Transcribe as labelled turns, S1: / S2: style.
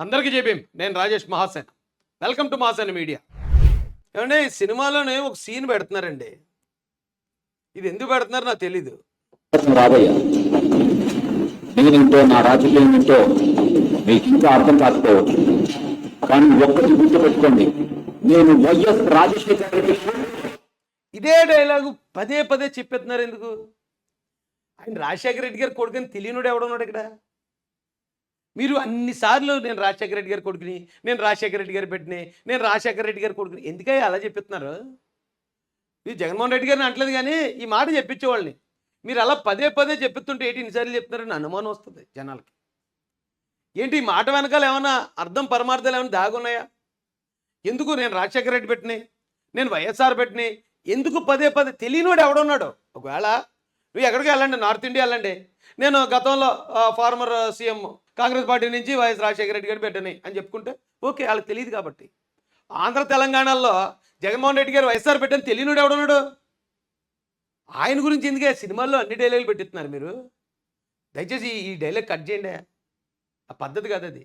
S1: అందరికీ జేబీఎం. నేను Rajesh Mahasen. Welcome to Mahasen media. ఏమంటే సినిమాలోనే ఒక సీన్ పెడుతున్నారండి. ఇది ఎందుకు పెడుతున్నారో నాకు తెలీదు.
S2: రాబోయ్యా నేనేంటో నా రాజకీయం ఏంటో మీకు ఇంకా అర్థం కాకపోవచ్చు, కానీ ఒక్కటి గుర్తుపెట్టుకోండి, నేను వైఎస్ రాజశేఖర రెడ్డి.
S1: ఇదే డైలాగు పదే పదే చెప్పేస్తున్నారు ఎందుకు? ఆయన రాజశేఖర రెడ్డి గారి కొడుకుని తెలియనుడు ఎవడున్నాడు ఇక్కడ? మీరు అన్నిసార్లు నేను రాజశేఖర రెడ్డి గారి కొడుకుని, నేను రాజశేఖర రెడ్డి గారి బిడ్డని, నేను రాజశేఖర రెడ్డి గారి కొడుకుని ఎందుకయ్యా అలా చెప్పిస్తున్నారు? మీరు జగన్మోహన్ రెడ్డి గారిని అంటలేదు కానీ ఈ మాట చెప్పించేవాళ్ళని. మీరు అలా పదే పదే చెప్తుంటే ఏంటి ఇన్నిసార్లు చెప్తున్నారని అనుమానం వస్తుంది జనాలకి. ఏంటి ఈ మాట వెనకాల ఏమైనా అర్థం పరమార్థాలు ఏమైనా దాగున్నాయా? ఎందుకు నేను రాజశేఖర రెడ్డి పెట్టిని, నేను వైఎస్ఆర్ పెట్టిని, ఎందుకు పదే పదే తెలియనివాడు ఎవడున్నాడు? ఒకవేళ నువ్వు ఎక్కడికి వెళ్ళండి, నార్త్ ఇండియా వెళ్ళండి, నేను గతంలో ఫార్మర్ సీఎం కాంగ్రెస్ పార్టీ నుంచి వైఎస్ రాజశేఖర రెడ్డి గారు పెట్టని అని చెప్పుకుంటే ఓకే, వాళ్ళకి తెలియదు కాబట్టి. ఆంధ్ర తెలంగాణలో జగన్మోహన్ రెడ్డి గారు వైఎస్ఆర్ పెట్టని తెలియనుడు ఎవడున్నాడు? ఆయన గురించి ఎందుకే సినిమాల్లో అన్ని డైలాగులు పెట్టిస్తున్నారు మీరు? దయచేసి ఈ డైలాగ్ కట్ చేయండి, ఆ పద్ధతి కాదు అది.